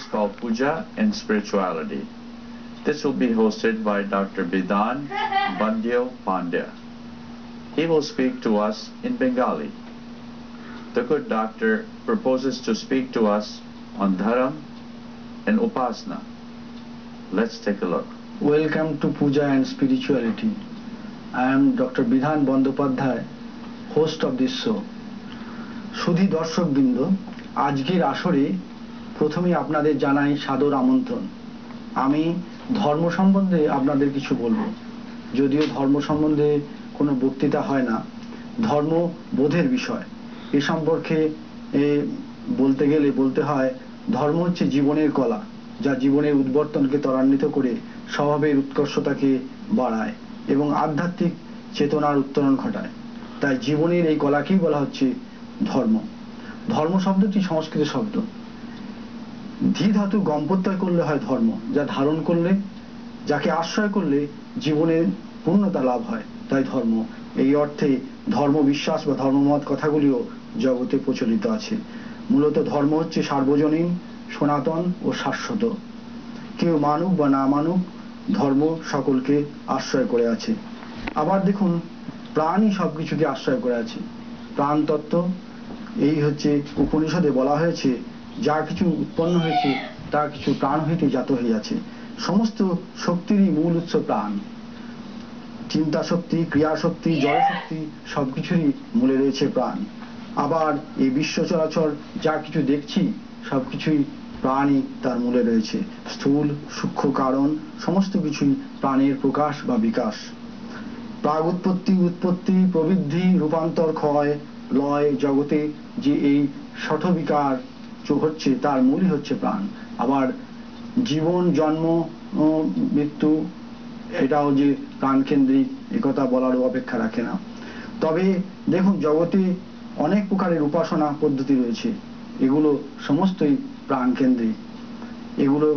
called Puja and Spirituality. This will be hosted by Dr. Bidhan Bandyo Pandya. He will speak to us in Bengali. The good doctor proposes to speak to us on Dharam and Upasana. Let's take a look. Welcome to Puja and Spirituality. I am Dr. Bidhan Bandyopadhyay, host of this show. সুধী দর্শকবৃন্দ, আজকের আসরে প্রথমে আপনাদের জানাই সাদর আমন্ত্রণ। আমি ধর্ম সম্বন্ধে আপনাদের কিছু বলবো। যদিও ধর্ম সম্বন্ধে কোনো বক্তৃতা হয় না, ধর্ম বোধের বিষয়। এ সম্পর্কে বলতে গেলে বলতে হয়, ধর্ম হচ্ছে জীবনের কলা, যা জীবনের উদ্বর্তনকে ত্বরান্বিত করে স্বভাবের উৎকর্ষতাকে বাড়ায় এবং আধ্যাত্মিক চেতনার উত্তরণ ঘটায়। তাই জীবনের এই কলাকেই বলা হচ্ছে ধর্ম। ধর্ম শব্দটি সংস্কৃত শব্দ। ধী ধাতু গম প্রত্যয় করলে হয় ধর্ম, যা ধারণ করলে, যাকে আশ্রয় করলে জীবনের পূর্ণতা লাভ হয়, তাই ধর্ম। এই অর্থে ধর্ম বিশ্বাস বা ধর্মমত কথাগুলিও জগতে প্রচলিত আছে। মূলত ধর্ম হচ্ছে সার্বজনীন, সনাতন ও শাশ্বত। কেউ মানুক বা না মানুক, ধর্ম সকলকে আশ্রয় করে আছে। আবার দেখুন, প্রাণই সবকিছুকে আশ্রয় করে আছে। প্রাণ তত্ত্ব, এই হচ্ছে উপনিষদে বলা হয়েছে, যা কিছু উৎপন্ন হয়েছে তা কিছু প্রাণ হইতে জাত হইয়াছে। সমস্ত শক্তিরই মূল উৎস প্রাণ। চিন্তা শক্তি, ক্রিয়া শক্তি, জড় শক্তি সবকিছুরই মূলে রয়েছে প্রাণ। আবার এই বিশ্ব চরাচর যা কিছু দেখছি সবকিছুই প্রাণই তার মূলে রয়েছে। স্থূল সূক্ষ্ম কারণ সমস্ত কিছুই প্রাণের প্রকাশ বা বিকাশ। প্রাগ উৎপত্তি, উৎপত্তি, প্রবৃদ্ধি, রূপান্তর, ক্ষয়, লয়, জগতে যে এই ষঠবিকার হচ্ছে তার মূলই হচ্ছে প্রাণ। আবার জীবন, জন্ম, মৃত্যু, এটাও যে প্রাণকেন্দ্রিক, একথা বলারও অপেক্ষা রাখে না। তবে দেখুন, জগতে অনেক প্রকারের উপাসনা পদ্ধতি রয়েছে, এগুলো সমস্তই প্রাণকেন্দ্রিক। এগুলো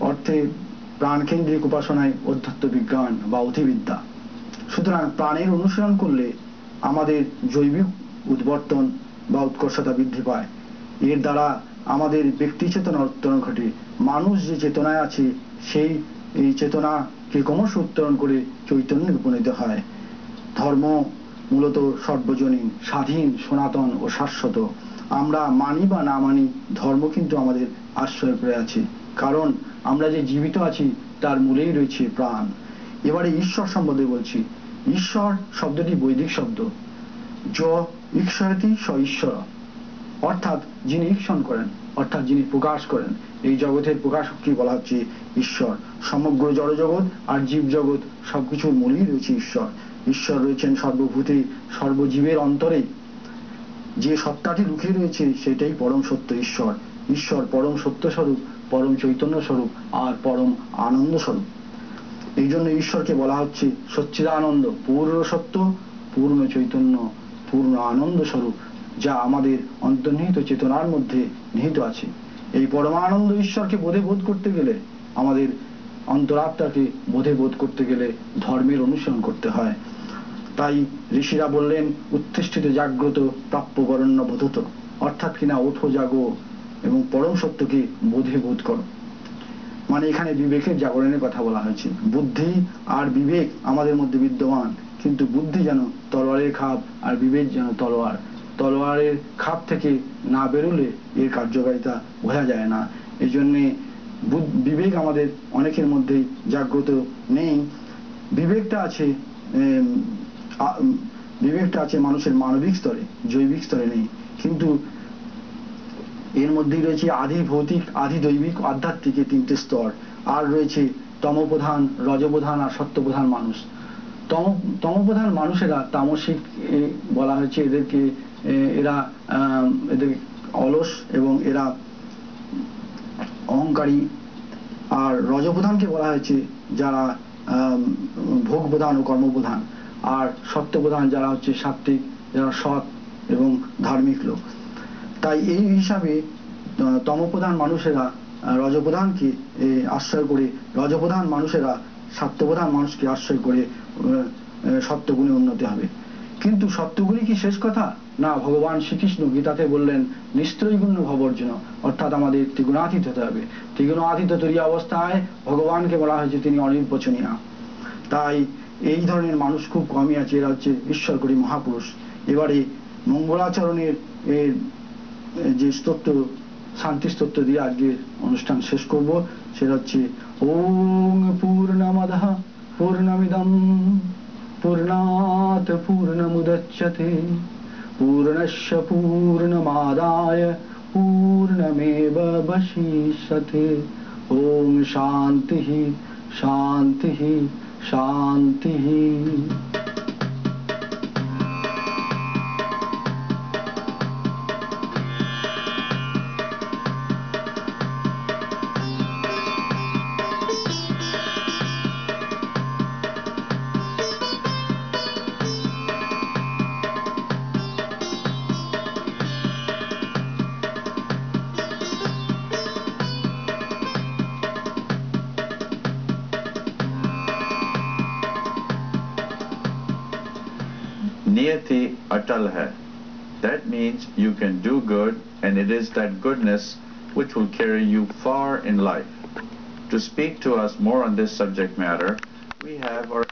অর্থে প্রাণকেন্দ্রিক উপাসনায় অধ্যাত্ম বিজ্ঞান বা অধিবিদ্যা। সুতরাং প্রাণের অনুসরণ করলে আমাদের জৈবিক উদ্বর্তন বা উৎকর্ষতা বৃদ্ধি পায়। এর দ্বারা আমাদের ব্যক্তি চেতনার উত্তরণ ঘটে। মানুষ যে চেতনায় আছে সেই এই চেতনাকে ক্রমশ উত্তরণ করে চৈতন্যে উপনীত হয়। ধর্ম মূলত সর্বজনীন, স্বাধীন, সনাতন ও শাশ্বত। আমরা মানি বা না মানি, ধর্ম কিন্তু আমাদের আশ্রয় করে আছে, কারণ আমরা যে জীবিত আছি তার মূলেই রয়েছে প্রাণ। এবারে ঈশ্বর সম্বন্ধে বলছি। ঈশ্বর শব্দটি বৈদিক শব্দ। য ঈক্ষয়তি স ঈশ্বর, অর্থাৎ যিনি ঈক্ষণ করেন, অর্থাৎ যিনি প্রকাশ করেন। এই জগতের প্রকাশককে বলা হচ্ছে ঈশ্বর। সমগ্র জড়জগৎ আর জীব জগৎ সবকিছুর মূলেই রয়েছে ঈশ্বর। ঈশ্বর রয়েছেন সর্বভূতে, সর্বজীবের অন্তরে। যে সত্তাটি লুকিয়ে রয়েছে সেটাই পরম সত্য ঈশ্বর। ঈশ্বর পরম সত্য স্বরূপ, পরম চৈতন্য স্বরূপ আর পরম আনন্দ স্বরূপ। এই জন্য ঈশ্বরকে বলা হচ্ছে সচ্চিদানন্দ, পূর্ণ সত্য, পূর্ণ চৈতন্য, পূর্ণ আনন্দ স্বরূপ, যা আমাদের অন্তর্নিহিত চেতনার মধ্যে নিহিত আছে। এই পরমানন্দ ঈশ্বরকে বোধে বোধ করতে গেলে, আমাদের অন্তরাত্মাকে বোধে বোধ করতে গেলে ধর্মের অনুসরণ করতে হয়। তাই ঋষিরা বললেন, উত্তিষ্ঠিত জাগ্রত প্রাপ্য বরণ্য বোধত, অর্থাৎ কিনা ওঠো, জাগো এবং পরম সত্যকে বোধে বোধ করো। মানে এখানে বিবেকের জাগরণের কথা বলা হয়েছে। বুদ্ধি আর বিবেক আমাদের মধ্যে বিদ্যমান, কিন্তু বুদ্ধি যেন তলোয়ারের খাপ আর বিবেক যেন তলোয়ার। তলোয়ারের খাপ থেকে না বেরোলে এর কার্যকারিতা বোঝা যায় না। এই জন্যে বিবেক আমাদের অনেকের মধ্যেই জাগ্রত নেই। বিবেকটা আছে মানুষের মানবিক স্তরে, জৈবিক স্তরে নেই। কিন্তু এর মধ্যেই রয়েছে আধি ভৌতিক, আধি দৈবিক, আধ্যাত্মিক তিনটে স্তর। আর রয়েছে তমপ্রধান, রজপ্রধান আর সত্যপ্রধান মানুষ। তমপ্রধান মানুষেরা তামসিক বলা হয়েছে এদেরকে। এদের অলস এবং এরা অহংকারী। আর রজপ্রধানকে বলা হয়েছে যারা ভোগ প্রধান ও কর্মপ্রধান। আর সত্যপ্রধান যারা হচ্ছে সাত্ত্বিক, যারা সৎ এবং ধার্মিক লোক। তাই এই হিসাবে তমপ্রধান মানুষেরা রজপ্রধানকে আশ্রয় করে, রজপ্রধান মানুষেরা সত্যপ্রধান মানুষকে আশ্রয় করে সত্যগুণে উন্নতি হবে। কিন্তু সত্যগুলি কি শেষ কথা? না, ভগবান শ্রীকৃষ্ণ গীতাতে বললেন নিস্ত্রৈগুণ্য ভবর্জুন, অর্থাৎ আমাদের ত্রিগুণাতীত হতে হবে। ত্রিগুণাতীত তৈরি অবস্থায় ভগবানকে বলা হয়েছে তিনি অনির্বচনীয়। তাই এই ধরনের মানুষ খুব কমই আছে, এরা হচ্ছে ঈশ্বরকরী মহাপুরুষ। এবারে মঙ্গলাচরণের যে স্তোত্র, শান্তি স্তোত্র দিয়ে আজকের অনুষ্ঠান শেষ করব। সেটা হচ্ছে ওং পূর্ণমদঃ পূর্ণমিদং পূর্ণাৎ পূর্ণমুদচ্যতে পূর্ণস্য পূর্ণমাদায় পূর্ণমেবাবশিষ্যতে। ওম শান্তিঃ শান্তিঃ শান্তিঃ। Niyati atal hai. That means you can do good, and it is that goodness which will carry you far in life. To speak to us more on this subject matter, we have our